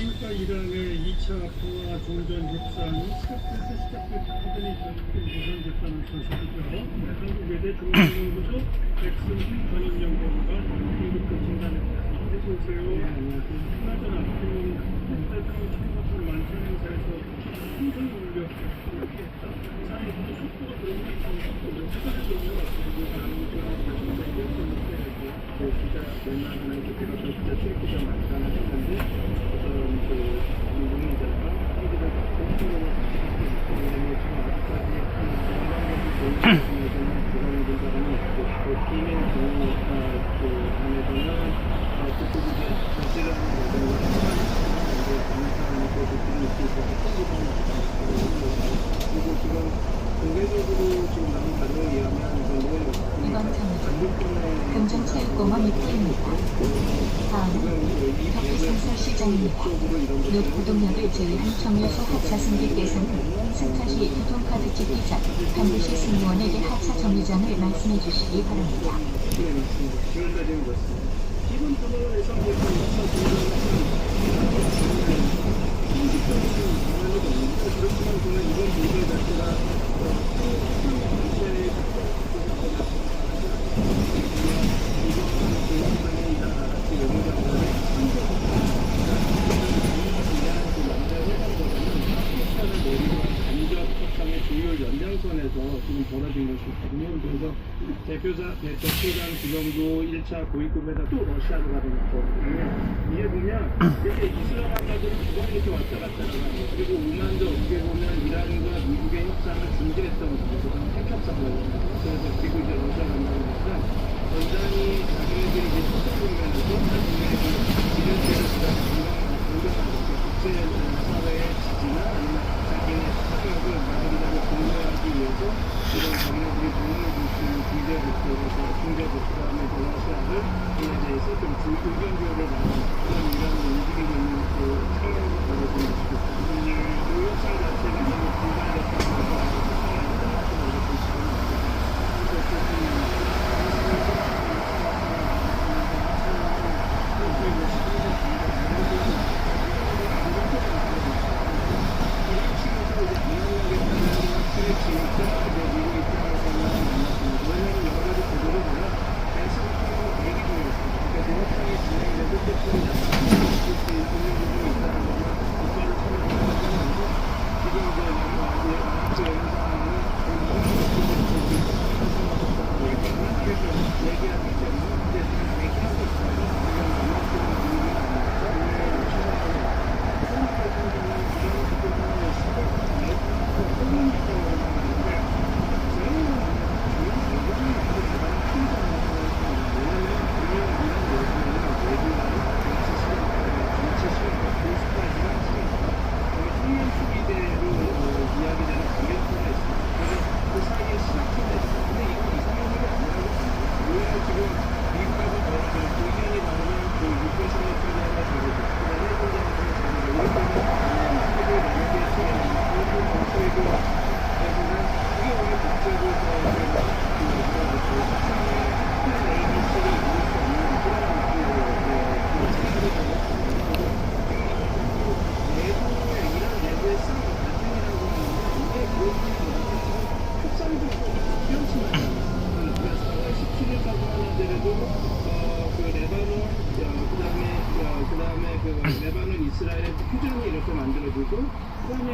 안녕하십니까. 이란의 2차 평화 종전 협상이 시작하더니 결국 무산됐다는 소식이죠. 네, 한국 외대 중앙연구소 백승 전임연구원과 긴급급 진단했습니다. 어서오세요. 네, 안녕하세요. 그나저나 지금 대통령 청소년 만찬 행사에서 풍선 울려 이렇게 했다. 사이에서도 속도가 그러면 수사를 정리가 진짜 웬만하면 그때가 진짜 출입기자 많다는 했는데 어떤 그 운동자가 한국을 갖고 지금 아직까지 건강적인 좋은 부분에서는 그런 사람이 있고 비밀 경우 그 안에서는 그쪽이 절제를 하는 과정을 이제 어느 사람이 또 그쪽이 있고 그리고 지금 공개적으로 지금 나온 자료에 의하면 이번 장은 금정체육공원 입구입니다. 다음은 덕후센서시장입니다. 녹부동역을 제외한 정류소 하차 승객께서는 승차시 교통카드 찍기 전 반드시 승무원에게 하차 정류장을 말씀해 주시기 바랍니다. 지금까지는 그렇습니다. 기본 표본에서 그렇지만 저는 이번 문제 자체가 연장선에서 지금 벌어진 것이거든요. 그래서 대표장 지명도 1차 고위급에다 또 러시아로 가는 거거든요. 이게 보면 이렇게 이슬람 화가들은 그동안 이렇게 왔다 갔다 하는 거. 그리고 오만도 어떻게 보면 이란과 미국의 협상을 중재했던 거거든요. 핵협상거든요. 그래서 그리고 이제 러시아 간다고 하니까 이란이 자기네들이 이제 협상 면에서 나중에 이런데를 국제 사회의 지지나 아니면 자기네 사격을 만들자고 공유하기 위해서 이런 자기네들이 도움을 줄 수 있는 중재국서 다음에 러시아를 이에 대해서 좀 의견 교류를 나누는 그런 이란이 움직이고 있는 그 상황이 벌어진 것이고 이 협상 자체가 너무 불가능했다고 해서 레바논 이스라엘의 휴전이 이렇게 만들어지고 그다음에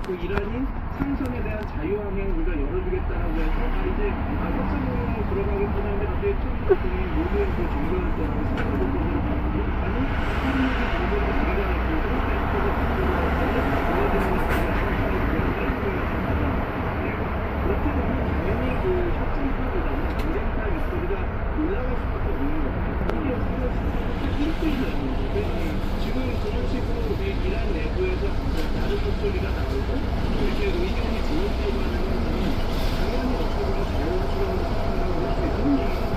그 이란이 상선에 대한 자유항행 우리가 열어주겠다라고 해서 이제 협상으로 들어가겠구나 하는데 갑자기 트럼프 대통령이 모든 그 종전을 생각하고 아니 한국이 종전을 들어가겠고 그렇게 되면 당연히 그 협상파보다는 전쟁파 리스크가 올라갈 수밖에 없는 것 같아요. 이게 사실 1등이라는 지금 그런 식으로 이란 내부에서 다른 목소리가 나오고 이렇게 의견이 조율되고 하는 건 당연히 어떻게 보면 자연스러운 상황이라고 할 수 있는 얘기는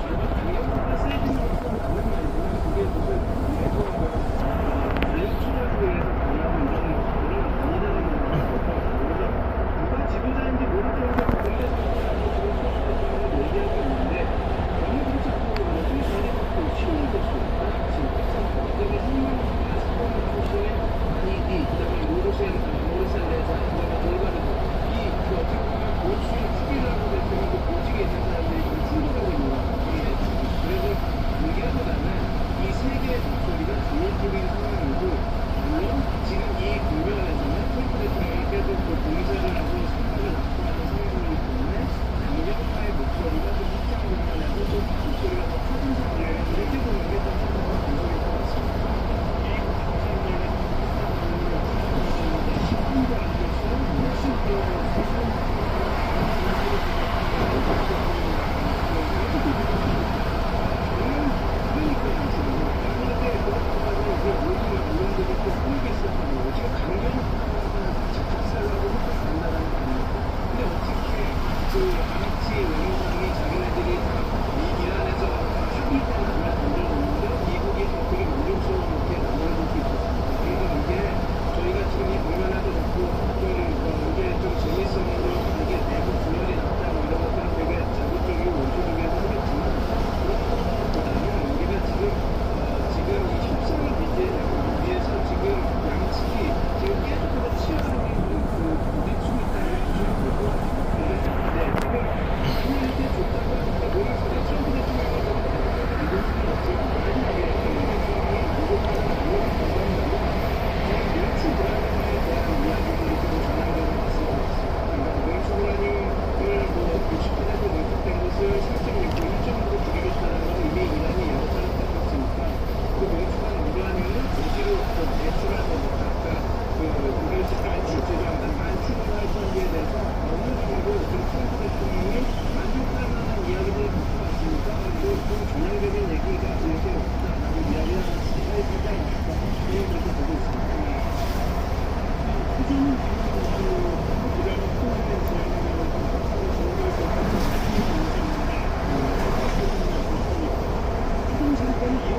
절반 당연히 세지는 것은 그런 말이고 그게 무슨 자유투자를 위해서 강요하고 이런 것들은 아니라는 거죠. 그래서 누가 지도자인지 모를 정도로 공개적으로 그런 소식을 얘기하고 있는데 너무 그렇지 않고 그것이 자리 갖고 쉬운 것이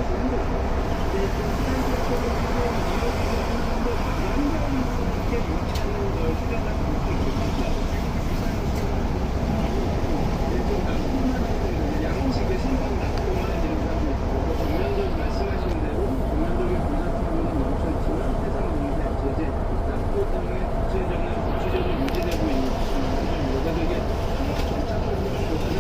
좋은 거죠. 근데 좀 시간적으로 이어지는 한도 양념있게 못하는 걸 수련할 수 있겠다. 좀 낙동하는 양식의 신방 낙동하는 이런 사람도 있고 전면적으로 말씀하신 대로 전면적인 불사투는 멈췄지만 해상 농세, 제재, 낙도 등의 구체적으로 유지되고 있는 것입니다. 되게 정착적인 것보다는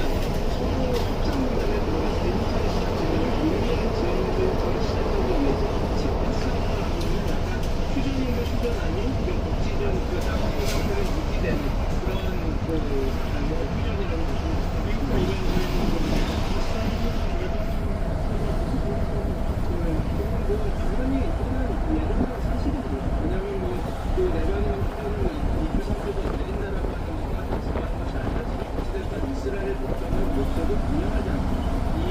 서로 협상 문제에 들어갔을 때 협상의 시작점을 의미하는 지원도 시작적으로 위해서 집합상이라고 하는 약간 휴전인과 휴전 아닌 복지전 그 낙도 상태를 유지되는 그런 휴전이라고 보시면 미국과 이런 당연히 이거는 예전과 사실이고 왜냐면 그 레바논 휴전은 2주 3주도 안 되는 나라고 하는 것과 지나는 것이 아니라 어찌됐든 이스라엘 독점의 목적은 분명하지 않고 이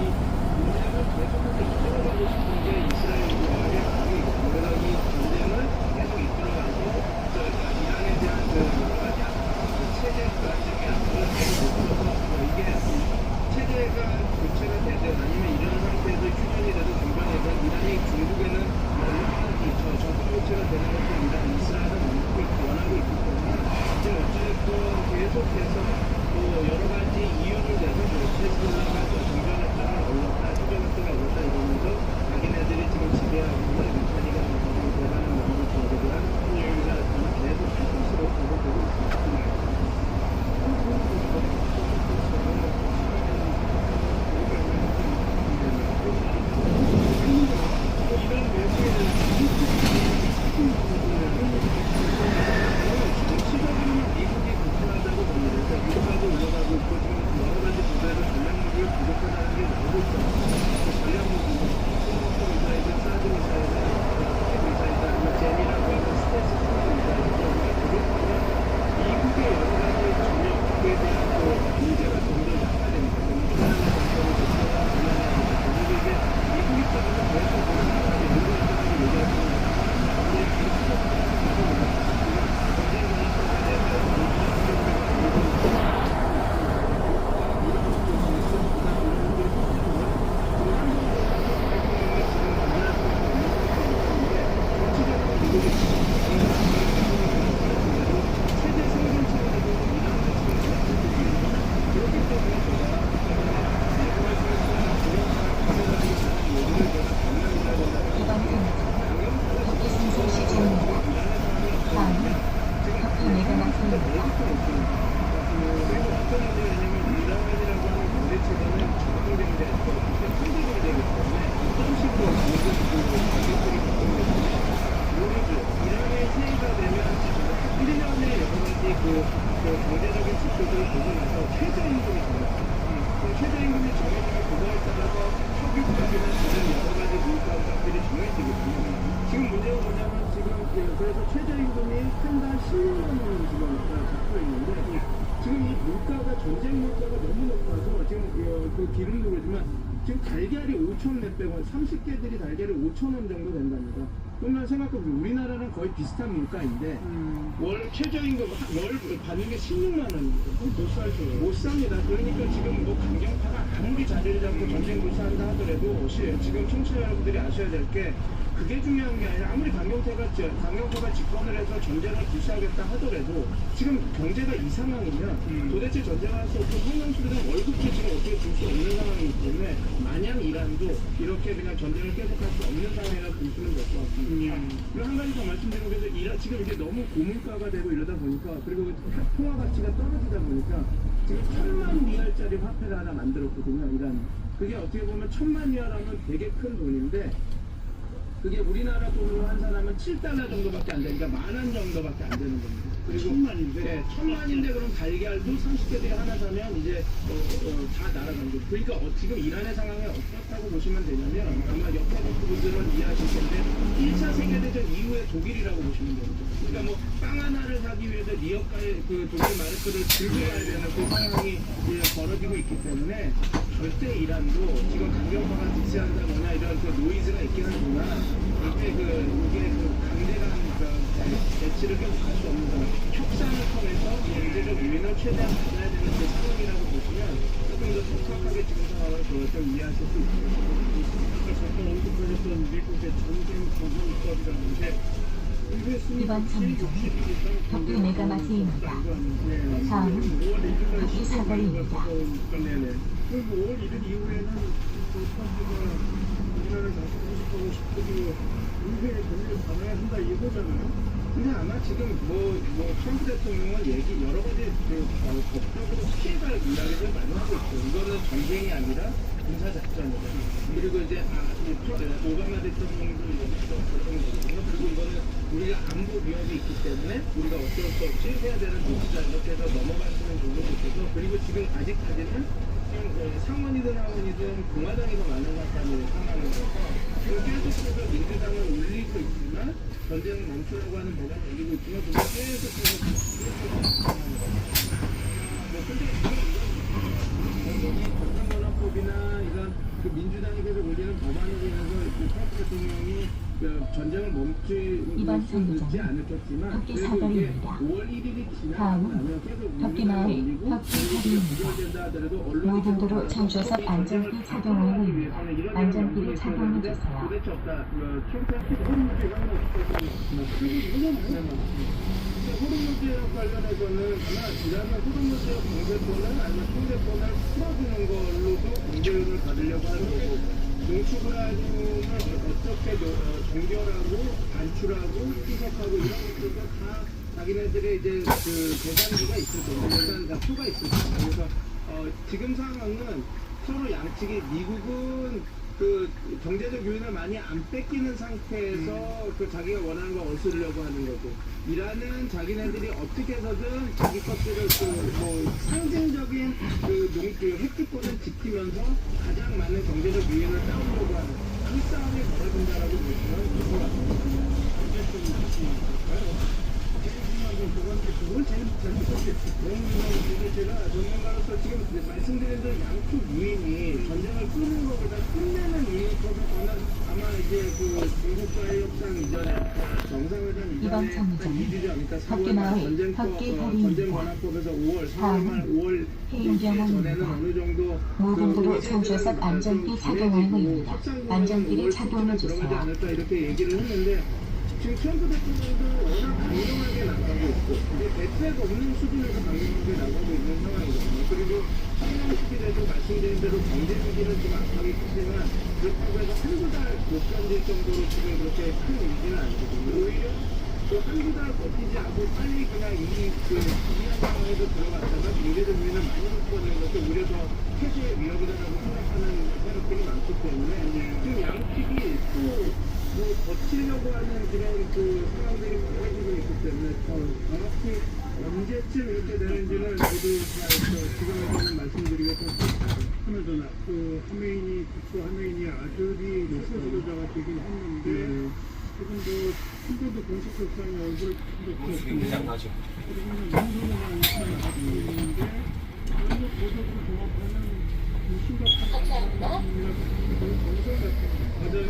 문제를 계속해서 이끌어가고 싶은 게 이스라엘과의 관계이고 그래서 이 전쟁을 계속 이끌어가서 이란에 대한 그 여러 가지 체제 불안정이 앞으로 계속 높아서 이게 체제가 교체가 되든 아니면 이런 상태에서 휴전이 되든 중간이든 이란이 중국에는 적응 교체가 되는 것도 이란 이스라엘은 원하고 있기 때문에 지금 어쨌든 계속해서 또 여러 가지 이유를 내서 헤즈볼라가 정전협정을 올렸다, 휴전협정을 올렸다 이러면서 자기네들이 지금 지배하고 있는 루타니가 대단한 명분 조업에 대한 이유가 계속 할 것으로 보고되고 있습니다. 이런 외국에는 정치적으로는 미국이 불편하다고 봅니다. 그러니까 유가도 올라가고 있고 지금 여러 가지 부분에서 전략무기가 부족하다는 게 나오고 있잖아요. 전략무기, 스모크 미사일들, 사드 미사일들, 로켓 미사일들, 아니면 젠이라고 하는 스텔스 미사일들 부족하면 미국의 여러 가지 전략에 대한 또 문제가 점점 약화됩니다. 우크라이나 정권을 대표하는 이게 미국 입장에서 계속 그런 상황이 일본 입장에서 얘기할 수 있는 이번 편 덕기센서 시장입니다. 다음은 커피 메가마트입니다. 그리고 어떤 문제냐면 이란이라고 하는 경제체제는 전통경제, 통제경제이기 때문에 어떤 식으로 가격들이 바뀌는 모르죠. 이란의 세가 되면 1년에 여러 가지 경제적인 지표들을 보고 나서 최저임금이 정해져요. 최저임금이 정해지면 그거에 따라서 석유값이나 다른 여러 가지 물가값들이 정해지거든요. 지금 문제가 뭐냐면 지금 그래서 최저임금이 한 달 16만 원으로 지금 잡혀 있는데 지금 이 물가가 전쟁 물가가 너무 높아서 지금 그 기름도 그렇지만 지금 달걀이 5천 몇백 원, 30개들이 달걀이 5천 원 정도 된답니다. 그러면 생각해보세요. 우리나라랑 거의 비슷한 물가인데 월 최저임금 월 받는 게 16만 원입니다. 못 삽니다. 그러니까 지금 뭐 강경파가 아무리 자리를 잡고 전쟁 불사한다 하더라도 지금 청취자 여러분들이 아셔야 될 게 그게 중요한 게 아니라 아무리 강경파가 집권을 해서 전쟁을 불사하겠다 하더라도 지금 경제가 이 상황이면 도대체 전쟁할 수 없고 성명수들은 월급도 지금 어떻게 줄 수 없는 상황이기 때문에 마냥 이란도 이렇게 그냥 전쟁을 계속할 수 없는 상황이라고 보시면 될 것 같습니다. 그리고 한 가지 더 말씀드리면 지금 이게 너무 고물가가 되고 이러다 보니까 그리고 통화 가치가 떨어지다 보니까 지금 1,000만 리알짜리 화폐를 하나 만들었거든요. 이란 그게 어떻게 보면 1,000만 리알하면 되게 큰 돈인데 그게 우리나라 돈으로 환산하면 7달러 정도밖에 안 되니까 10,000원 정도밖에 안 되는 겁니다. 그리고 1,000만인데? 네, 1,000만인데 그럼 달걀도 30개들이 하나 사면 이제 다 날아간 거죠. 그러니까 지금 이란의 상황이 어떻다고 보시면 되냐면 아마 옆에 분들은 이해하실 텐데 1차 세계대전 이후의 독일이라고 보시면 됩니다. 그러니까 뭐 빵 하나를 사기 위해서 리어가의 그 독일 마르크를 들고 가야 되는 그 상황이 벌어지고 있기 때문에 절대 이란도 지금 강경파가 지지한다거나 이런 그 노이즈가 있긴 하지만 절대 이게 강대강 대치를 계속 할 수 없는 상황. 협상을 통해서 경제적 유인을 최대한 가져야 되는 그 상황이라고 보시면 조금 더 적확하게 지금 상황을 좀 이해하실 수 있습니다. 이번 정류장은 덕기 메가마트입니다. 다음은 덕기 사거리입니다. 그리고 5월 1일 이후에는 우리나라를 다시 공식하고 싶고 의회에 권리를 받아야 한다 이거잖아요. 근데 아마 지금 트럼프 대통령은 여러 가지 법적으로 피해갈 이야기를 많이 하고 있죠. 이거는 전쟁이 아니라 군사작전이다. 그리고 이제 오바마 대통령도 여기서 그런 거거든요. 그리고 이거는 우리가 안보 위협이 있기 때문에 우리가 어쩔 수 없이 해야 되는 조치다 이렇게 해서 넘어갈 수 있는 부분이 있어서 그리고 지금 아직까지는 상원이든 하원이든 공화당이 더 많은 것 같다는 상황이라서 지금 계속해서 민주당은 올리고 있지만 전쟁을 멈추라고 하는 법안이 올리고 있지만 그게 계속해서 근데 여기 전쟁연합법이나 이런 민주당이 계속 올리는 법안으로 인해서 트럼프 대통령이 전쟁을 이번 멈추지 정류장은 않았겠지만 덕기 그래도 이게 사거리입니다. 5월 1일이 지나고 다음은 나면 계속 덕기 마을 덕기 사거리입니다. 모든 도로 정조석 안전띠 착용하고 있습니다. 안전띠를 착용해주세요. 도대체 없다. 호르무즈역 관련해서는 아마 지난해 호르무즈역 공제권을 아니면 통제권을 풀어주는 걸로도 공제를 받으려고 하는 거고 동축우라늄을 어떻게 정결하고 반출하고 희석하고 이런 것들도 다 자기네들의 이제 계산기가 있을 겁니다. 계산 표가 있을 겁니다. 그래서 지금 상황은 서로 양측이 미국은 경제적 요인을 많이 안 뺏기는 상태에서 자기가 원하는 걸 얻으려고 하는 거고 이란은 자기네들이 어떻게 해서든 자기 것들을 상징적인 핵주권을 지키면서 가장 많은 경제적 요인을 따오려고 하는 이 싸움이 벌어진다라고 보시면 될 것 같습니다. 그걸 제일 잘못했어요. 제가 전문가로서 지금 말씀드린 대로 양쪽 유인이 전쟁을 끄는 것보다 끝내는 유인이 커서는 아마 이제 중국과의 협상 이전에 정상회담 이번 이전에 정류장은 2주 전이니까 4월 덕기 말 마을 전쟁법 덕기 거리입니다. 전쟁관합법에서 5월 4월 말 5월 전에는 어느 정도 모든 도로 정조석 안전띠 착용하고 있습니다. 안전띠를 착용해주세요. 들어가지 않을까 이렇게 얘기를 했는데 지금 트럼프 대통령도 워낙 강경하게 나가고 있고 이제 대책 없는 수준에서 강경하게 나가고 있는 상황이거든요. 그리고 상명시기에도 말씀드린 대로 경제 위기는 좀 악하기 때문에 그렇다고 해서 한두 달 못 견딜 정도로 지금 그렇게 큰 위기는 아니거든요. 오히려 한두 달 버티지 않고 빨리 그냥 이한 상황에도 들어갔다가 경제적 위기는 많이 겪어내는 것도 오히려 더 폐쇄의 위협이라고 생각하는 세력들이 많기 때문에 지금 양측이 또 버티려고 하는 그런 상황들이 벌어지고 있기 때문에 정확히 언제쯤 이렇게 되는지는 저도 지금까지는 말씀드리기가 좀 그렇습니다. 그나저나 하메이니 국소 하메이니 아들이 최고지도자가 되긴 했는데 지금도 한번도 공식 협상에 얼굴을 굉장하죠. 그리고 민주당만 하고 있는데 너무 도덕을 종합하는 심각한 정성 같은 맞아요.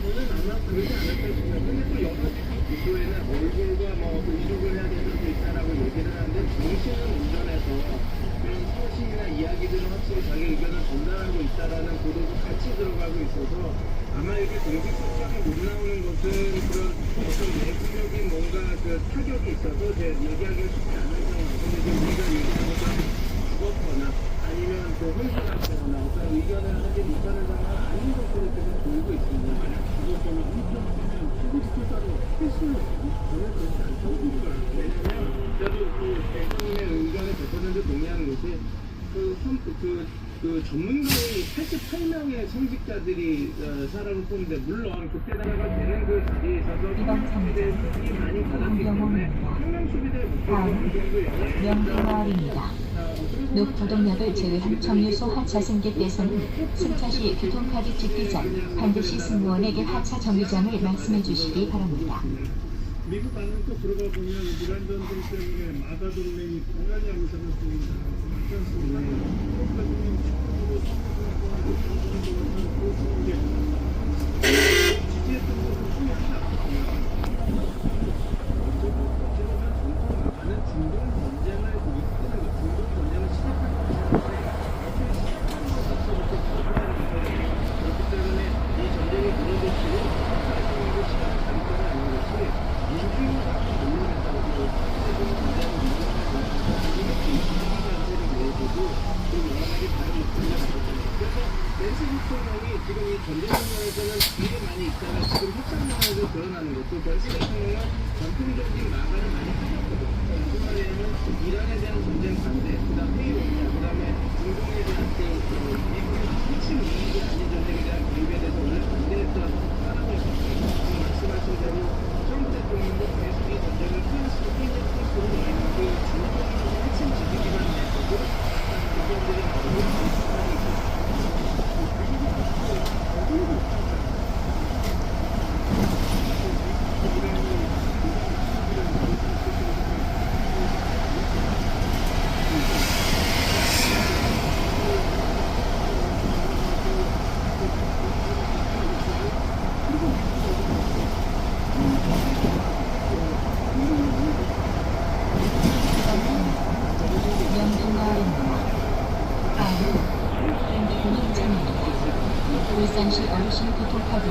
저는 아마 그러지 않을까 싶어요. 근데 또 여러 구조에는 얼굴과 의족을 해야 되는 게 있다라고 얘기를 하는데 정신은 운전해서 그런 소식이나 이야기들은 확실히 자기 의견을 전달하고 있다라는 보도도 같이 들어가고 있어서 아마 이렇게 공식 석상에 못 나오는 것은 그런 어떤 내부적인 뭔가 타격이 있어서 제 얘기하기가 쉽지 않은 상황. 근데 지금 우리가 얘기하는 것은 죽었거나 아니면 혼선하거나 어떤 의견을 하지 못하는 상황은 아닌 것으로 지금 보이고 있습니다. 그것보다 엄청 최고지도자로 했어요. 저는 그렇지 않다고 봅니다. 왜냐면 저도 대통령의 의견에 100% 동의하는 것이 전문가의 88명의 성직자들이 사람을 뽑는데 물론 그때다가 되는 자리에 있어서 이번 성명수비대에 많이 받았기 때문에 성명수비대의 목표도 어느 정도 영향을 명동마을입니다. 녹부동역을 제외한 정류소 하차 승객께서는 승차시 교통카드 찍기 전 반드시 승무원에게 하차 정류장을 말씀해 주시기 바랍니다. 미국 안에 또 들어가 보면 이란 전쟁 때문에 마다 동맹이 공연히 양상을 보입니다. 그렇지 않습니까? 지지했던 것은 후회하지 않습니다. 많은 중동 전쟁을 이끄는 것, 중동 전쟁을 시작한 것인데 시작하는 것부터 그렇기 때문에 이 전쟁이 무너질수록 시간이 가는 것이 아닙니다. 협상 문화에서 드러나는 것도 결국 같은 경우는 전통적인 마감을 많이 하셨거든요. 소말리아는 이란에 대한 전쟁 반대, 그다음 페이로냐, 그다음에 중동에 대한 미국의 핵심 이익이 아닌 전쟁에 대한 개입에 대해서 원래 반대했던 나라들이거든요. 지금 말씀하신 대로 트럼프 대통령도 계속 이 전쟁을 피하시고 굉장히 프로로 있는 그 중동의 핵심 지지 기반에 대해서도 국민들이 나오고 비슷하게 울산시 어르신 교통카드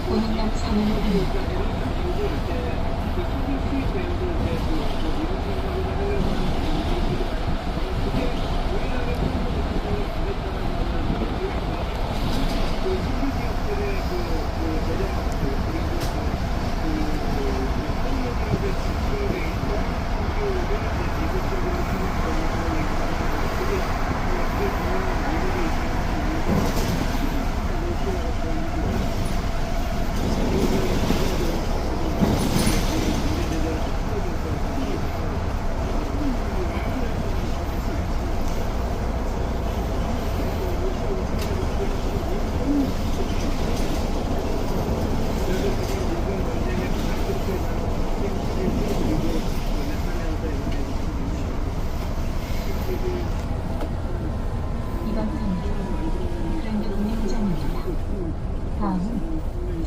본인남 3인입니다.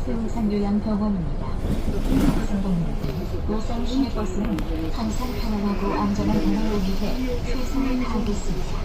세운산요양병원입니다. 울산 시내버스는 항상 편안하고 안전한 운행을 위해 최선을 다하겠습니다.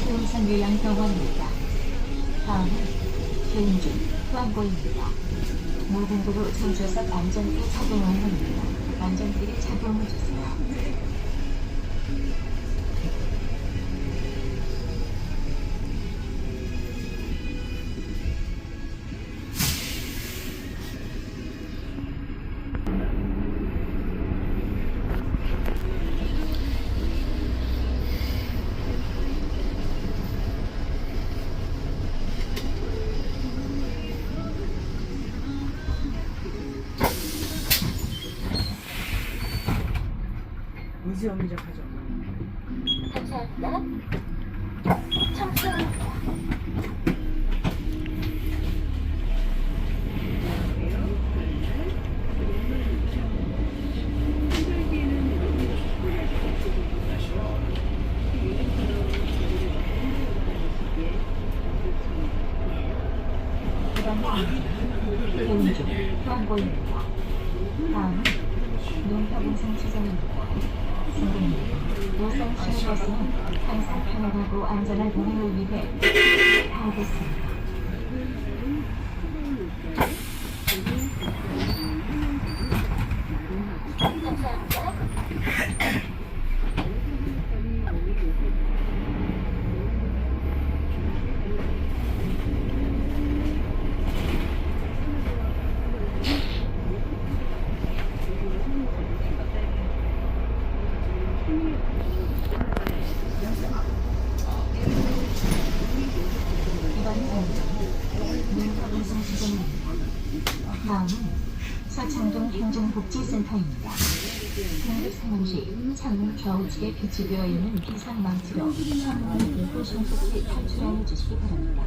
세운산요양병원입니다. 다음은 개인중 후안보입니다. 모든 도로 정차석 안전띠 착용 완료입니다. 안전띠를 착용해주세요. 무지엄이적 하죠. 감사합니다. 청소입니다. 개인중 후안보입니다. 다음은 농협운송 지점입니다. 울산 시내버스는 항상 편안하고 안전한 운행을 위해 하겠습니다. 다음은 서창동 행정복지센터입니다. 경북 상암시 창문 좌우측에 비치되어 있는 비상망치로 창문을 일부 신속히 탈출하여 주시기 바랍니다.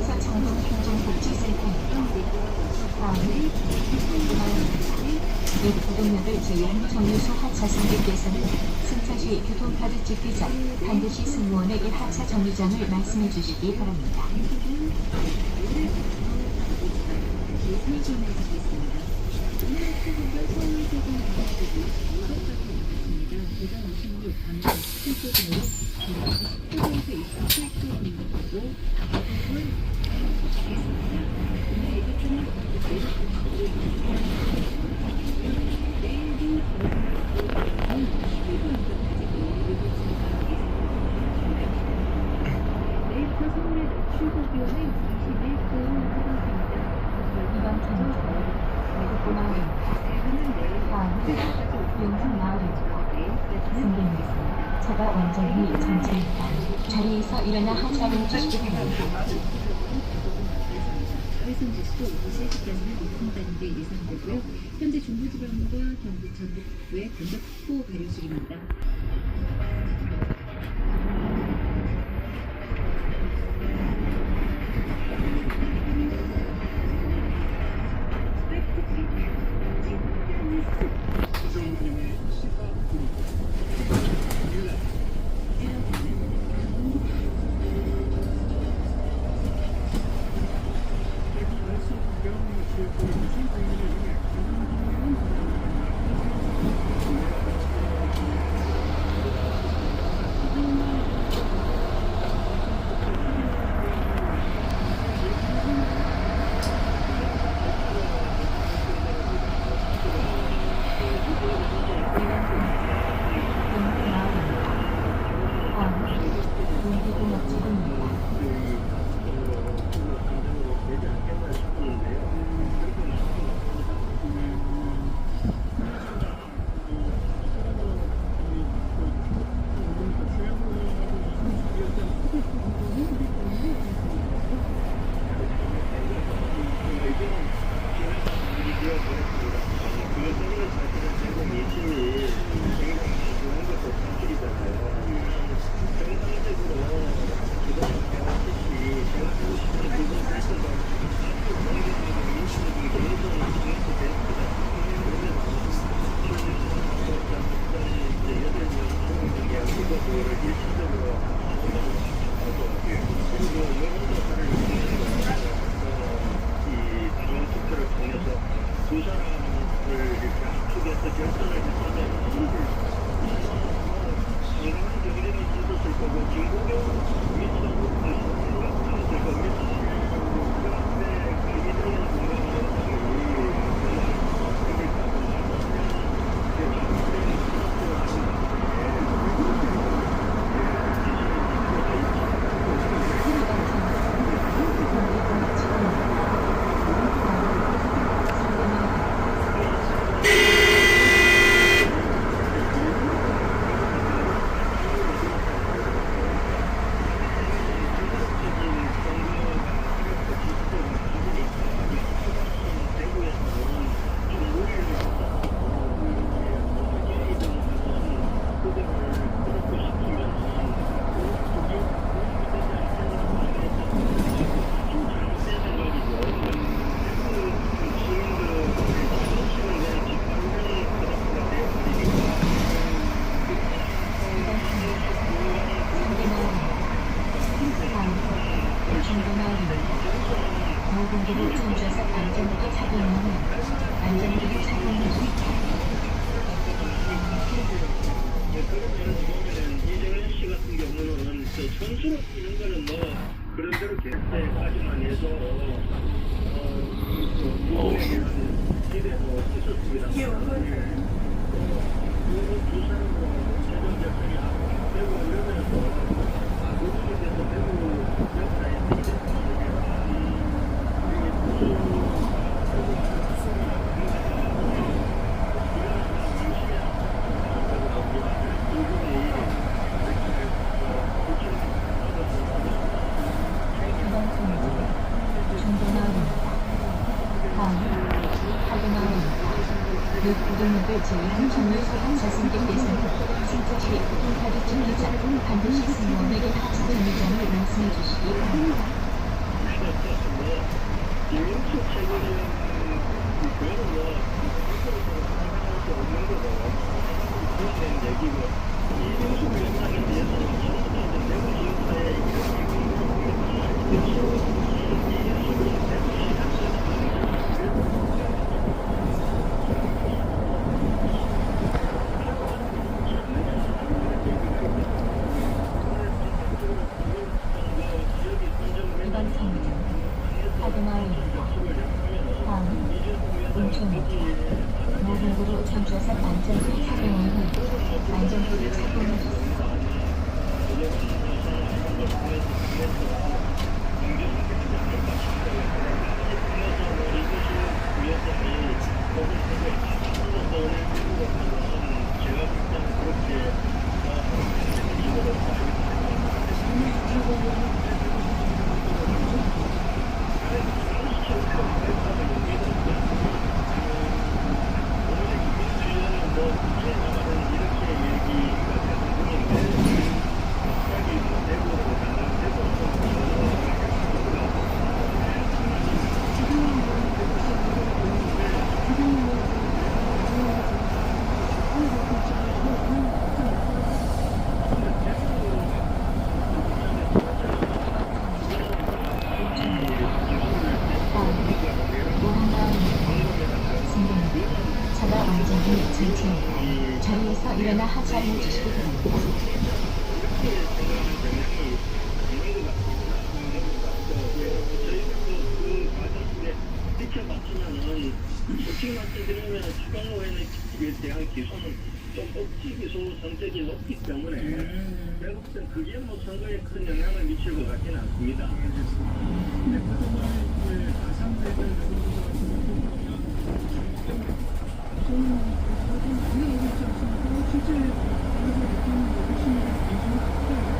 서창동 행정복지센터입니다. 다음은 역부동역을 제외한 정류소 하차 승객께서는 승차시 교통카드 찍기 전 반드시 승무원에게 하차 정류장을 말씀해 주시기 바랍니다. 이번 편은 승객입니다. 차가 완전히 정체입니다. 자리에서 일어나 하차를 주시기 바랍니다. 회선지수도 오후 3시까지는 오픈되는 게 예상되고요. 현재 중부지방과 경북 전북부의 변덕 폭포 배려 중입니다. 이번 통지 중도마을입니다. 다음은 하드마을입니다. 늑부동역을 제외한 정류소 하차 승객께서는 승차시 교통카드 찍기 전 반드시 승무원에게 하차 정류장을 말씀해 주시기 바랍니다. 이번 정류장 하드마을입니다. 다음은 온천입니다. 모국으로 전주에서 안전을 착용한 후 안전띠를 착용해 주세요. 차가 완전히 정체입니다. 자리에서 일어나 하차해 주시기 바랍니다. 솔직히 말씀드리면 추가로에는 대한 기소는 좀 억지 기소 성격이 높기 때문에 제가 볼 땐 그게 뭐 선거에 큰 영향을 미칠 것 같지는 않습니다. 근데 그동안 이제 가상대들 여론조사 같은 것도 저는 많이 오고 있지 않습니까? 실제 그래서 느끼는 게 훨씬 인식이 같아요.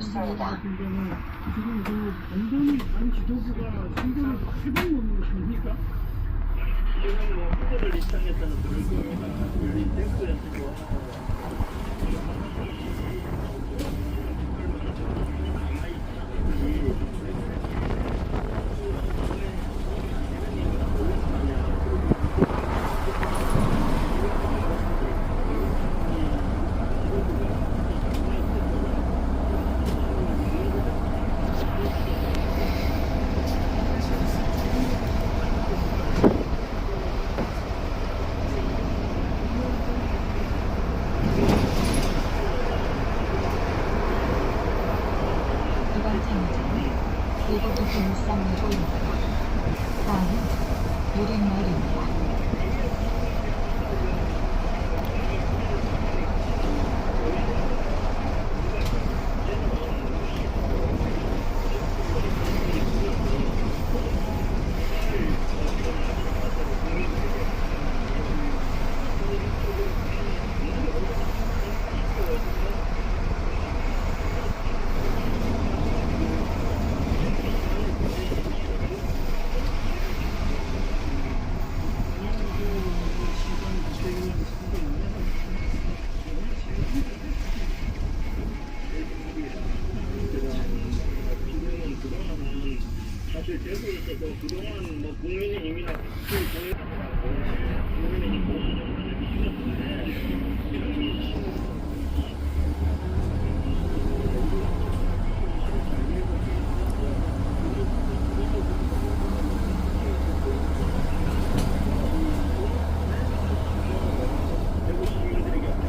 없습니다. 같은 경우 지금 그 원동이 반 지도부가 선거를 3번 놓는 거 아닙니까? 지금 뭐 후보들 입장에서는 그럴 겁니다. 열린 탱크에서도 이번 장소는 일본 김상로입니다. 다음은 유린마을입니다. 사실 대구에서도 그동안 뭐 국민의힘이나 국민의힘 보수정당을 미치셨는데 대구 시민들에게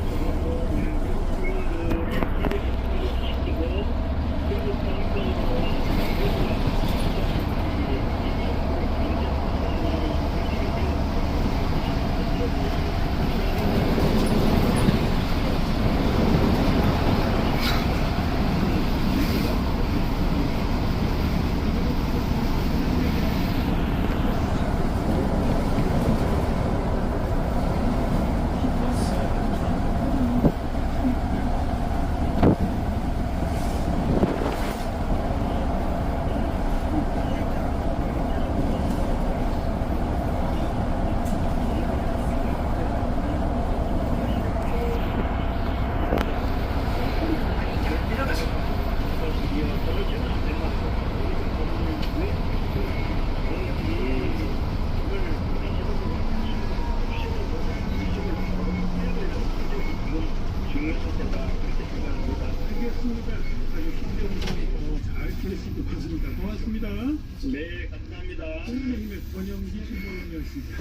알겠습니다. 신경도 잘 지냈을 것 같습니다. 고맙습니다. 네, 감사합니다. 국민의힘의 권영기 신보원이었습니다.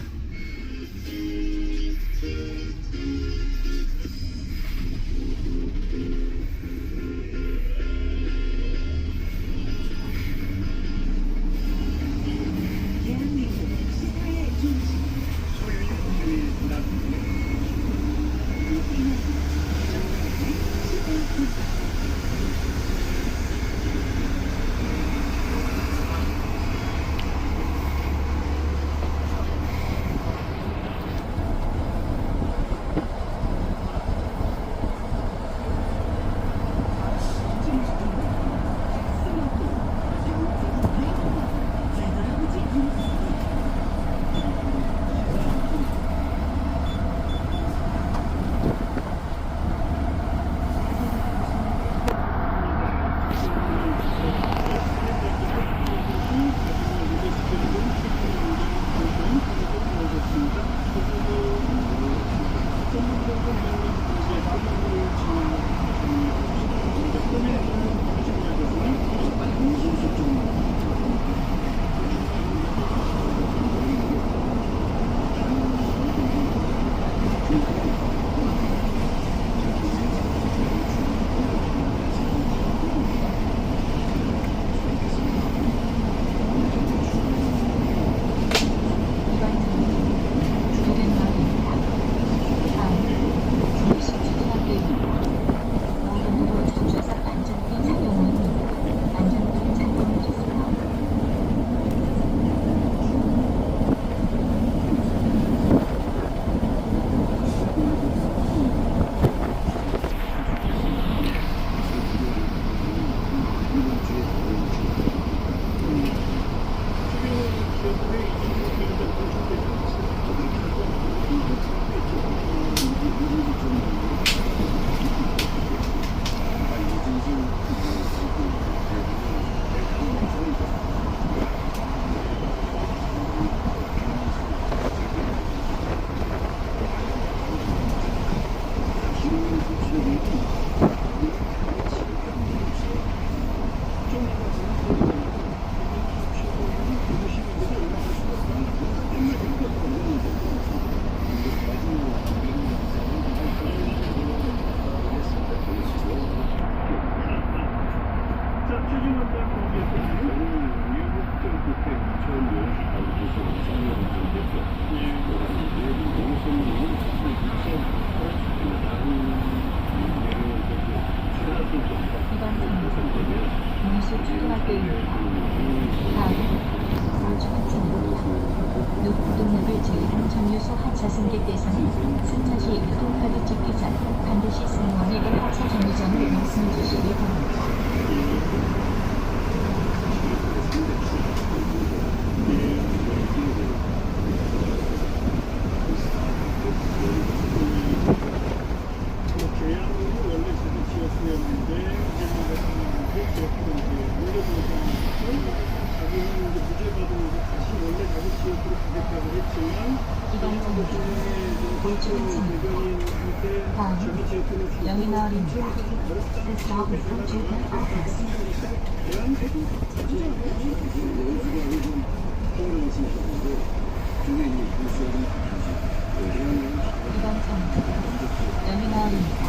지역인데 이재명 대통령한테 지역으로 이제 올려보내서 자기는 이제 무죄 받으면서 다시 원래 자기 지역으로 가겠다고 했지만 이번 선거 일주일 선거 다음 영인어린입니다. The stop is Children Office. 이번 선거 영인어린입니다.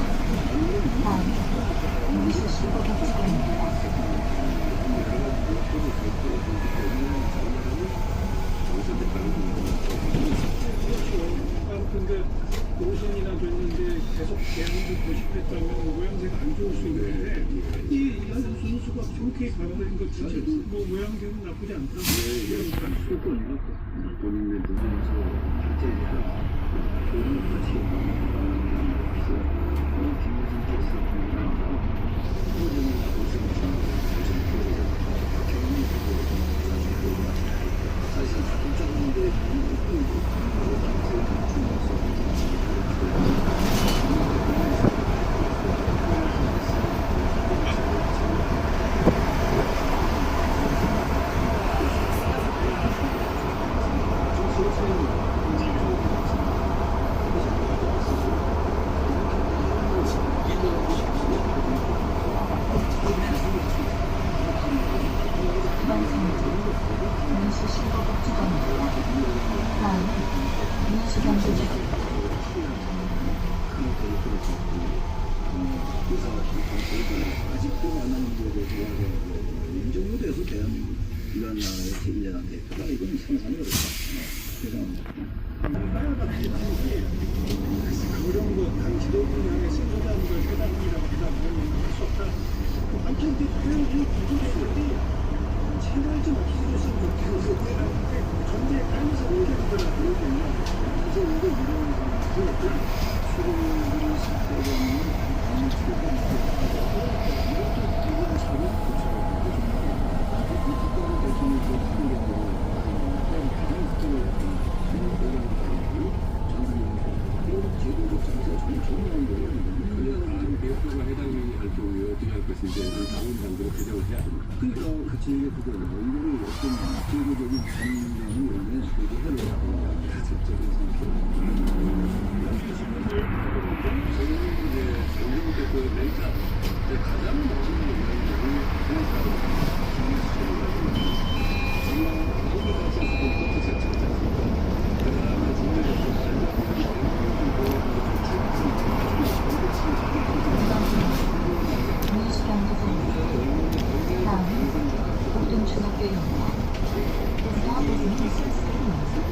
다음 무수시 보급지구입니다. 아무튼 노선이나 됐는데 계속 대한민국 고집했다면 모양새가 안 좋을 수 있는데 이 선수가 좋게 받아들인 것 자체도 뭐 모양새는 나쁘지 않다. 본인의 도전에서 발전이다. 그런 같이 김효진께서 사실 공짜인데 이번 선거 무수시 보급지구입니다. 다음 민수경제지 아직도 많은 분들이 좋아하고 인정무대에서 대한민국 이런 나라의 제1야당 대표가 이건 상상이 어렵다. 죄송합니다. 그런 거 당시도 그냥 신소자는 걸 해당이라고 대답하는 수 없다. 아무튼 그런 구조들이 제발 좀 없어졌으면 좋겠어요. 전제 깔면서 올려주더라고요. 그래서 이거 이런 거 수로를 시켜가는 대표가 해당이 할 경우에 어떻게 할 것인지 당원 당대로 개정을 해야 됩니다. 그러니까 그 제의 그거는 이거를 어떤 제도적인 관련을 원래 그게 해를 하고 가급적인 저는 이제 정경 대표의 멘탈, 가장 먼저 민수경제지입니다. 다음 고등중학교입니다. The stop is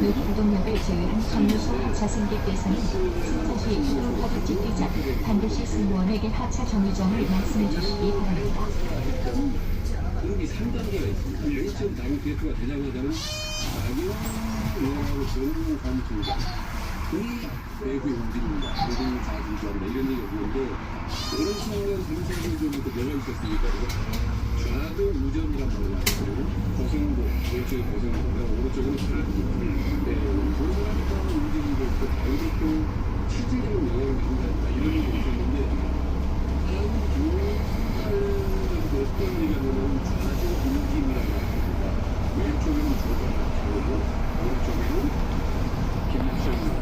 녹고동역을 제외한 정류소 하차 승객께서는 승차시 신용카드 찍기 전 반드시 승무원에게 하차 정류장을 말씀해 주시기 바랍니다. 그룹이 3단계가 있습니다. 맨 처음 당원 대표가 되자마자는 악영하고 전문 사무총장 외부의 움직임입니다. 외부의 자주주한다 이런 얘기가 있는데 어느 순간 3, 4년 전부터 뭐가 있었으니까 좌도 우전이란 말을 하고 고성도 왼쪽에 고성도 오른쪽에는 좌도 그 사람이 따는 움직임도 있고 당대표 체질에는 영향을 미친다 이런 얘기가 있었는데 어떤 얘기냐면은 좌조 움직임이라고 합니다. 왼쪽에는 조선을 하고 오른쪽에는 김일성입니다.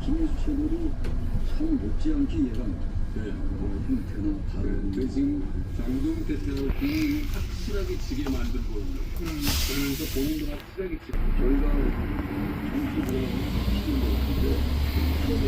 김혜수 최고도 참 못지않게 얘가 형태나 다른 지금 장동 대표는 국민이 확실하게 지게 만들고 있는 그러면서 본인도 확실하게 지게 저희가 정치적으로 시킨 것 같은데 처음에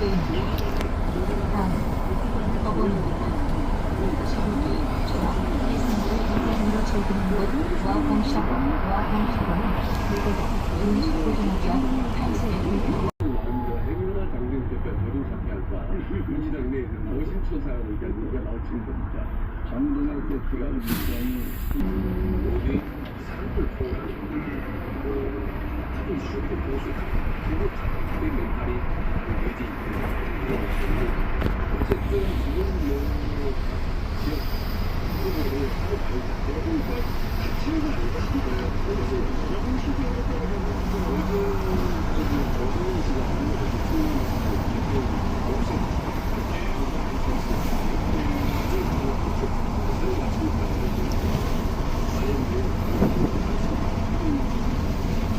중학교입니다. 다음 법원입니다. 서울기 조합 예산도 인간으로 즐기는 곳 와공샤고는 물고도 윤수고등학교 한세입니다. 해밀한 당대표가 저도 잡지 않다. 민주당 내에서는 머신초사라고 그러니까 누가 나오치는 겁니다. 장동혁 대표가 굉장히 모든 사람을 포함한 아주 슈퍼 보수 그리고 그 멘탈이 내지 어쨌든 지금 뭐 지역 후보를 하고 가고 자체가 아니라 그래서 이런 식으로 요즘 저는 지금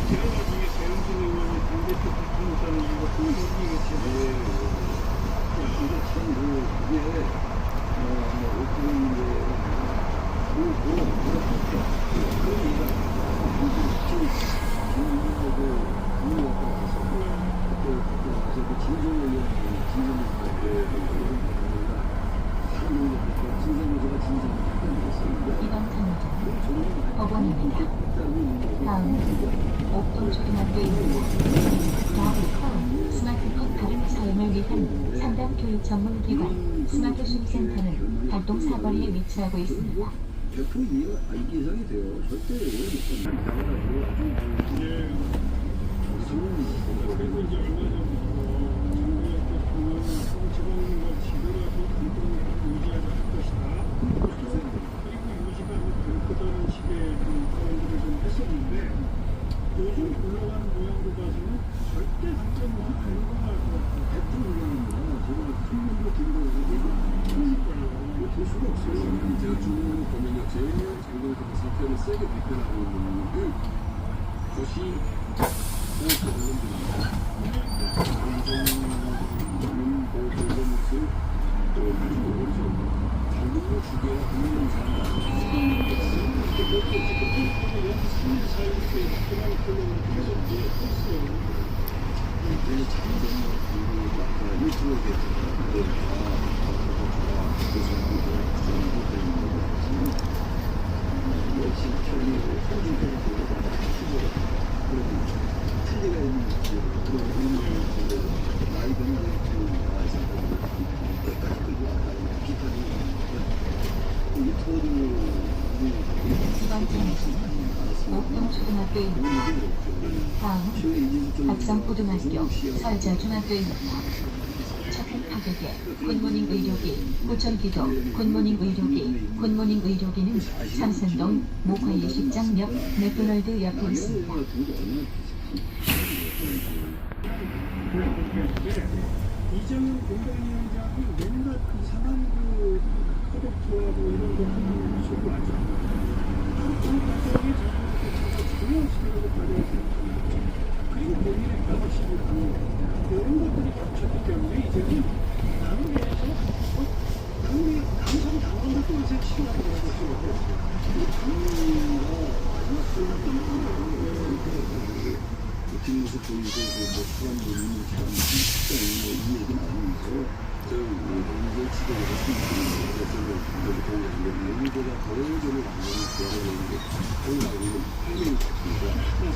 제가 나중에 배영진 의원이 당대표 바꾸겠다는 이유가 또 여기겠지. 근데 참 그게 이번 탐정 법원입니다. 다음 옥동초등학교입니다. 다음 스마트폰 발음 사용을 위한 상담 교육 전문 기관 스마트 수미센터는 활동 사거리에 위치하고 있습니다. 100% 이상이 돼요. 절대 그래서 이제 얼마 전부터 장동혁 대표는 서울지방과 지더라도 당권을 유지하자 할 것이다. 그리고 유지가 될 거다라는 식의 발언들을 좀 했었는데 요즘 올라가는 모양으로 봐서는 절대 당권을 불가할 것 같아요. 100%입니다. 제가 틀린 거 들은 거 될 수가 없어요. 제가 쭉 보면요, 제일 장동혁 사태를 세게 비판하고 있는 그 것이 보호자들입니다. 장동혁 보호자들 또 아주 어려서 장동혁 주계와 국민의 사람 여기 3일 4일 때 그만 걸로는 계속 했어요. 그래서 장동혁 그 아까 유튜브에 했잖아요. 이번 탐정 옥동초등학교입니다. 다음 박성고등학교 설자중학교입니다. 차탄 파격에 굿모닝 의료기, 구청기도 굿모닝 의료기, 굿모닝 의료기는 삼성동 목화 예식장 옆 맥도널드 옆에 있습니다. 이정현 공동위원장이 뭔가 이상한 그 프로젝트하고 이런 것들을 주고 하죠. 그 과정에 전혀 시도를 발휘하지 못합니다. 그리고 본인의 방식이 이런 것들이 겹쳤기 때문에 이제는 당내에서 당선 당원들도 이제 시간을 내고 있어요. 뒷모습 보이고 뭐 사람 보이는 사람 진짜 이 얘기는 아니면서 저 이제 지도를 했습니다. 저는 동의하는데 여기보다 더 전에 가면 돌아가는 게 한국하고 있는 헬멧 같습니다.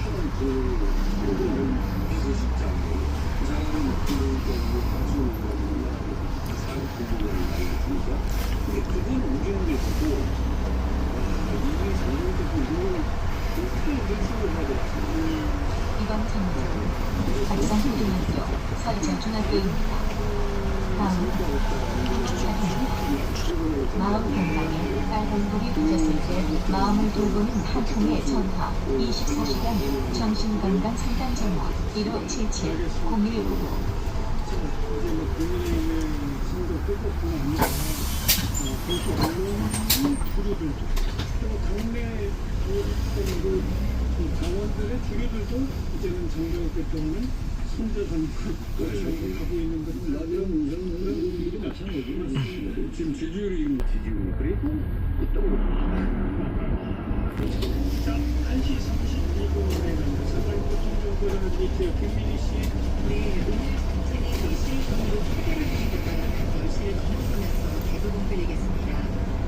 사람 그 비서실장 그 사람이 맡기는 게 가수는 사람 공부를 나니까 근데 그건 우기는 게 있고 이게 잘못됐고 이거는 그렇게 연습을 해야 되겠습니다. 이번 탐정 박성고등학교 설자중학교입니다. 다음 마음 건강에 빨간불이 붙었을 때 마음을 돌보는 한 통의 전화 24시간 정신건강 상담 전화 1577 0199 이제 뭐 국민의힘의 선거 끝뿐 아니라 보수 언론 주류들도 또 당내 당원들의 주류들도 이제는 장동혁 대통령은 손자단과 하고 있는 것들 나름 그런 일이 마찬가지로 지금 지지율이 그리고 또 자, 1시 32분에 사장님 좀 보여드릴게요. 김민희 씨. 네, 오늘 10시 정도 초대를 주시다가 10시를 넘어서면서 대부분 끌리겠습니다.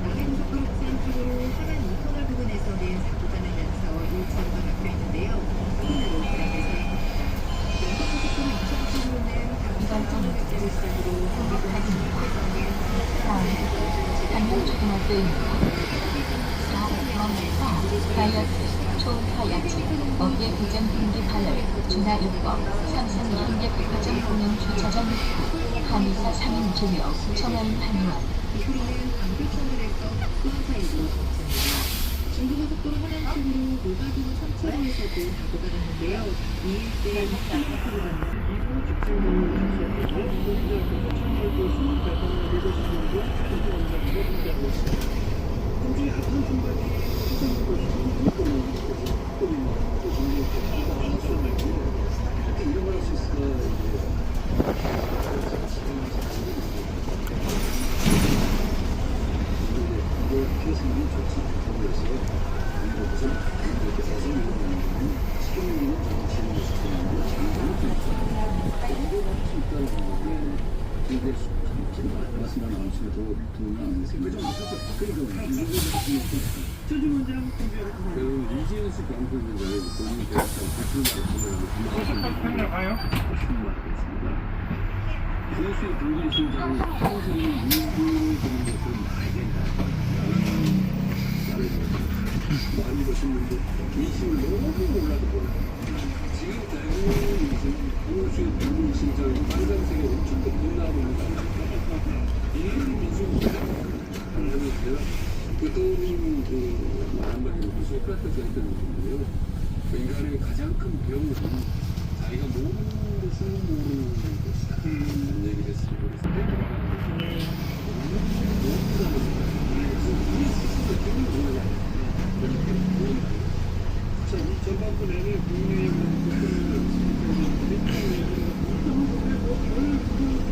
남해고속도로 부산 쪽으로 하남 2터널 부근에서는 사고가 나면서 1차로가 막혀 있는데요. 부근으로 대비해서 영동고속도로 인천 쪽으로는 강릉 시작으로 강릉초등학교입니다. 4. 다이어트, 초음파 야채, 어깨 부전 분기 발열, 준하요법, 삼성 현대백화점 공영 주차장 입구, 한의사 3인 조명, 청원 한의원. 이후로는 광교터널에서 국도 사이로 접습니다. 중부고속도로 하남 쪽으로 노가동 3차로에서도 사고가 났는데요. 이 일대에 스마트로 가는 이후 직진으로 갔었거든요. 이곳에서 청월도 수목대학원 7시 정도 현재 운전하고 있습니다. 현재 핫한 중간에 수정도 시키고 이렇게 이런 걸 할 수 있을까 이걸 피해서는 좋지 그래서 이것은 이렇게 해서 시경률은 정치는 시스템인데 장단을 수 있다는 거는 이게 말씀만 나오시면 더 도움이 안 됐어요. 그러니까 최주원장 준비하고 그 이재현씨 광고인가요? 본인이 대학교 가요? 이재현씨 동일 신장은 평소에 유도에 되는 것들은 많이 된다. 많이 보시는데 인심을 너무 몰라도 몰라요. 지금 대부분 이제 동일 신장이 빨간색에 엄청 빛나고 있는 거 이런 민수입니다. 내가 그 떠오르는 그 한마디로 그 소크라테스가 했던 건데요. 인간의 가장 큰 병은 자기가 모르는 것을 모르는 것이다. 이런 얘기를 했습니다. 그래서 우리 스스로 힘을 모르냐. 이렇게 모른다. 자, 이 전반부에는 국내의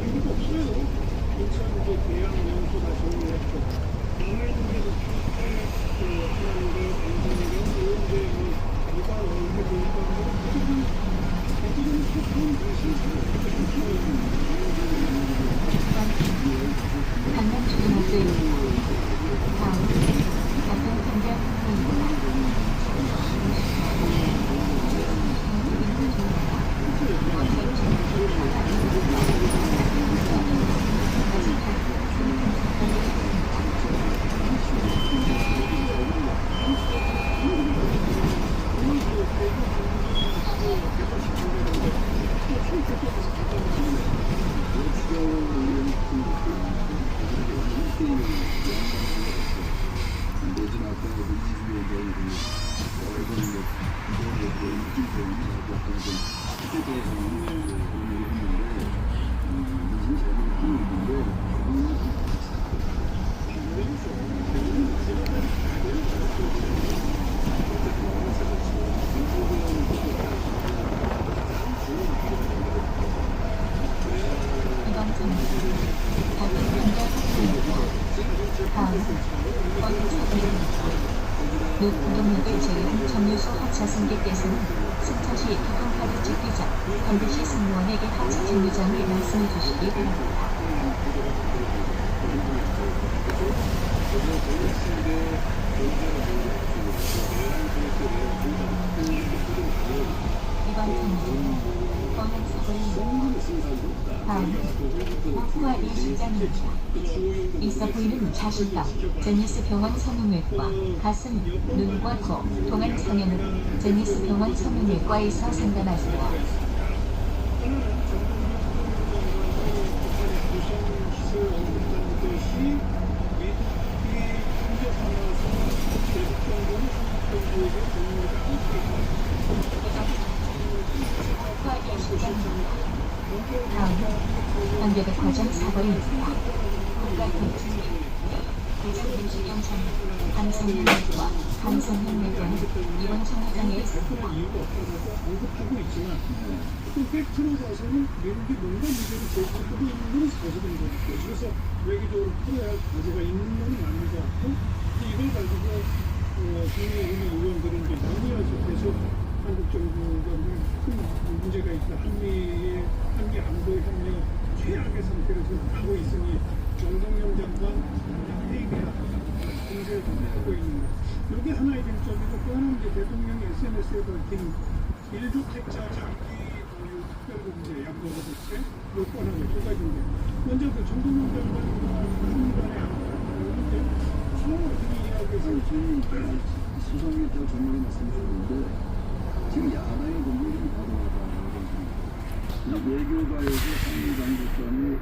의미가 없어요. 인천 이제 대양 연수가 정리했고, 남해중에서 하나님과 인천이랑 이런데 누가 얼굴 보니까 어떻게 소통 강릉초등학교입니다. 다음, 교통편장입니다. 녹동역을 제외한 정류소 하차승객께서는 승차시 교통카드 찍기 전 반드시 승무원에게 하차 정류장을 말씀해 주시기 바랍니다. 이번 정류는 번역사고입니다. 다음, 오프와 일시장입니다. 있어 보이는 자신감, 제니스 병원 성형외과, 가슴, 눈과 코, 동안 성형은 제니스 병원 성형외과에서 상담하세요. 다음, 현대백화점 사거리입니다. 국가교통局, 대전김치경찰, 강성현외과, 강성현외과는 이번 정류장에 있습니다. 이유가 없어서 언급하고 있지만 또 팩트로 봐서는 미국이 뭔가 문제를 제기하고 있는 건 사실인 것 같아요. 그래서 외교적으로 풀어야 할 과제가 있는 건 맞는 것 같고 이걸 가지고 국내 의원들은 이제 논의하죠. 계속 한국 정부가 큰 문제가 있다. 한미의 한미 안보 협력 최악의 상태로 지금 가고 있으니 정동영 장관 회의가 공세를 하고 있는 거. 이게 하나의 쟁점이고 또 하나는 이제 대통령이 SNS에 밝힌 1주택자 장기 보유 특별공제 양도소 대책 요건하고 두 가지인데 먼저 그 정동영 장관 한간에 이제 서울이 이야기해서 지금 수석이 더 전문에 말씀하셨는데 지금 야당의 공격이 과도하다는 것입니다. 이 외교가에서 한미 당국간의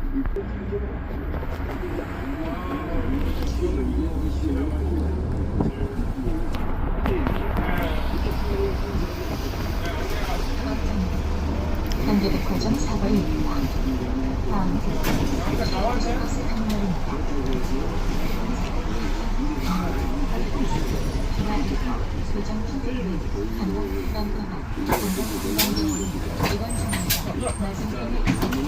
현대백화점 사거리입니다. 다음 버스 터미널입니다. 기다리고 교정투 한국 남동안 공동공방지입니다. 이번 정류장 낮은 편에 이번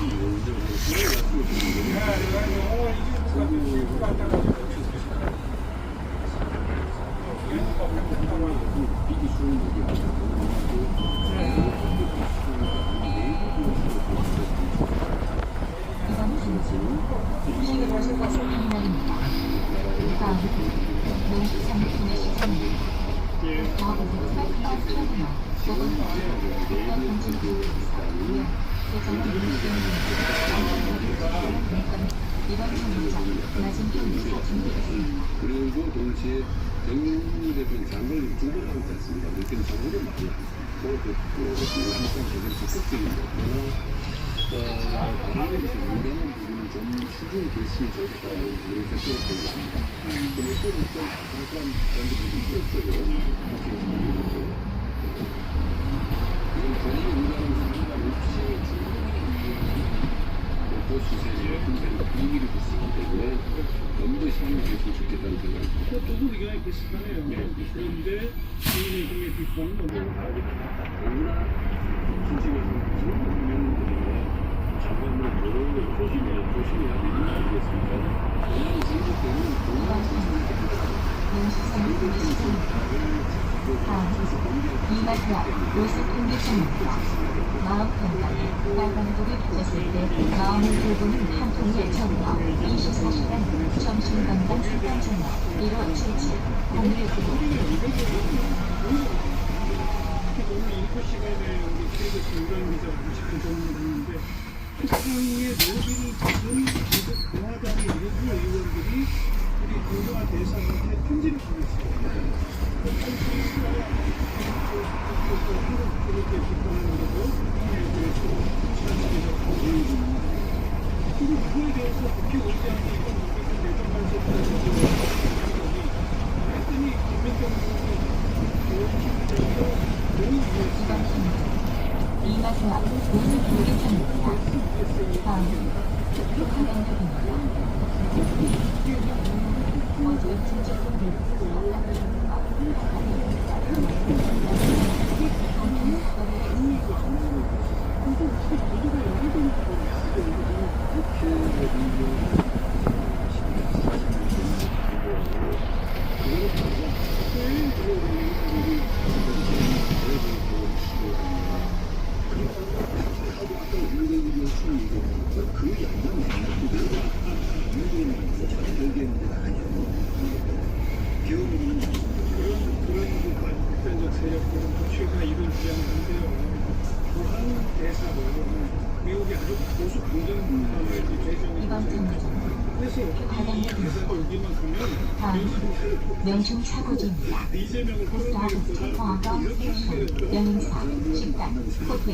정류장 버스 터미널입니다. 다음 농수산품의 시장입니다. 다음 버스 터미널 조금 이번 정류장 낮은 편에서 준비했습니다. 그리고 동시에 정용훈 대표는 장관을 두번 하고 있습니다. 그때는 장관을 많이 하고 항상 되게 적극적인 거고 다른 데서 민감한 부분은 좀 수준이 됐으면 좋겠다는 그런 생각을 하고 있습니다. 그리고 또 잠깐 먼저 얘기했어요. 이건 본인이 운전하는 상관 없이 또 수세에 굉장히 분위기를 줬기 때문에 좀 더 신경을 줬으면 좋겠다는 생각입니다. 두 의견이 비슷하네요. 그런데 개인의 힘의 비판은 너무나 진심에서 보면 장관으로 조심해야 되는 거 아니겠습니까? 왜냐하면 중국 때는 공간 농수산품의 시장입니다. 다음 이마트 앞 로스통계청입니다. 마음 편하게 빨간불이 켜졌을 때 마음을 돌보는 한 통의 전화 24시간 점심건강 상담 전화 1577 0199 오늘 인포 시간에 우리 KBS 유관 기자가 90분 전문을 했는데 특정의 모든 지금 미국 공화당의 일부 의원들이 우리 공정한 대사한테 편지를 보냈어요. 그 편지가 한국 그렇게 비판하는 거고 그리고 그거에 대해서 국회의장이 이건 우리가 내정관세를 했더니 김민경 이번 편은 이마트 앞 로스통계청입니다. 다음 북한연합입니다. 어제 진주군들 극단적 세력들은 최근에 이런 주장을 하는데요. 부한 대사로 미국이 아주 보수 강경파의 재정이 이번 정류장 그래서 이 대사가 여기만 가면 다음 명중 차고지입니다. 이재명을 스타부터 과거 스테이션, 연행사, 식당, 호텔,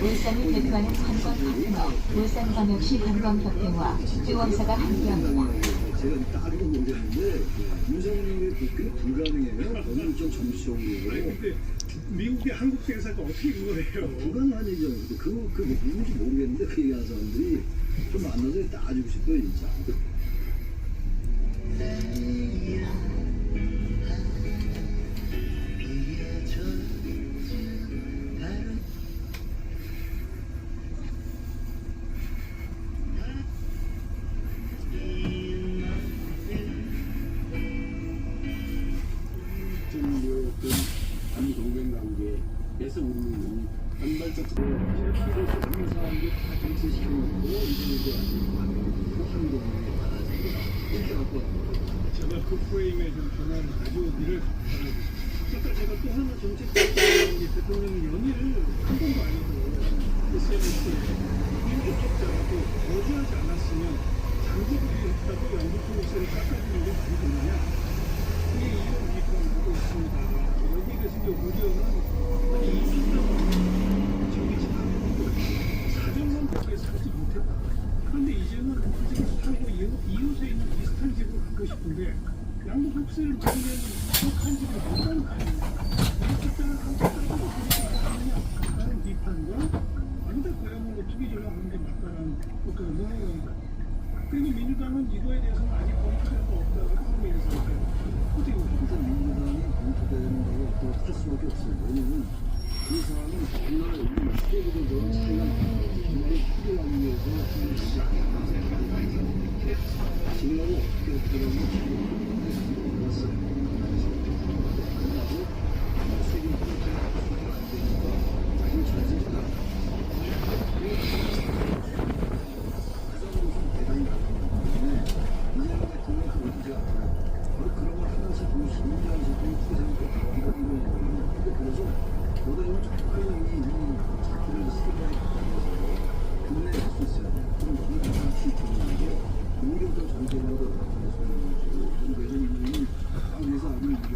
울산을 대표하는 관광파트너 울산광역시 관광협회와 의원사가 함께합니다. 제가 따지고 모르겠는데 윤석열의 복귀는 불가능해요. 너무 좀 정치적으로. 근데 미국의 한국 대사가 어떻게 그걸 해요? 불가능하죠. 그거 누군지 모르겠는데 그 얘기하는 사람들이 좀 만나서 따지고 싶어요 진짜. 한동맹 관계에서 우리는 한 발짝 그래서 많은 사람들이 다 정치시켜놓고 이제 한동훈이 받아들이고 이렇게 갖고 제가 그 프레임에 좀 변화를 가져오기를 바라고. 아까 제가 또 하나 정책적인 대통령 연의를 한 번도 안 해서 SNS에 민주적자라도 거부하지 않았으면 장기부리였다고 양국 공세를 깎아주는 게 말이 되느냐? 그게 이런 비판을 하고 있습니다. 여기 계신 게 우려는 아니 이민정 저기 지금 사정만 밖에 살지 못했다. 그런데 이제는 그 집을 살고 이웃에 있는 비슷한 집을 갖고 싶은데 양국 국세를 받으면 한 집을 못 가는 거 아닙니까? 이렇게 따라가고 하는 비판과 아니다 그야말로 투기 전략하는 게 맞다라는 그 논의입니다. 그러니 민주당은 이거에 대해서는 아직 검토할 거 없다고 하고 있는 상태예요. 어떻게 보십니까? 일단 민주당이 검토되는 거고 또 할 수밖에 없어요. 왜냐면 이 사람은 정말 우리 시대보다 차이가 정말 크게 하기 위해서 하는 것이 아니라 지금하고 어떻게 하면 몰랐어요. 끝나고 세계 경제가 안 되니까 자기 전세가 대단히 많기 때문에 이재명 대통령이 그 문제가 바로 그런 걸 하면서 준비하면서 투쟁도 이거 그래서 보다 이건 적극적인 이 자기를 스토리에 가면서 국내에 갈 수 있어야 돼요. 그럼 너무 좀 실패하는 오히려 더 전세보다 그래서 이제는 위에서 아무 일이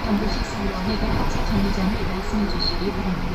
반드시 상원에게 하차 정류장을 말씀해 주시기 바랍니다.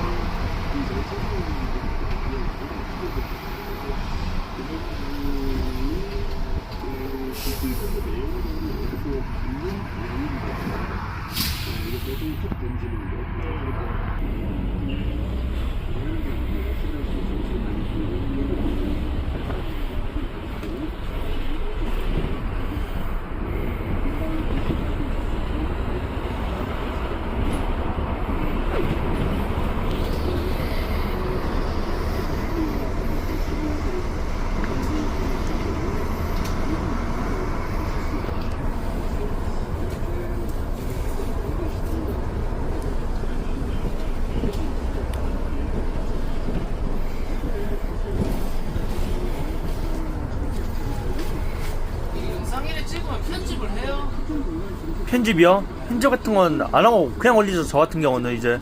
편집이요? 편집 같은 건 안 하고 그냥 올리죠. 저 같은 경우는 이제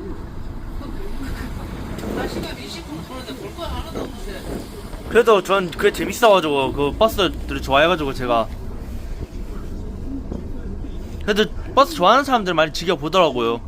그래도 전 그게 재밌어가지고 그 버스들이 좋아해가지고 제가 그래도 버스 좋아하는 사람들 많이 즐겨보더라고요.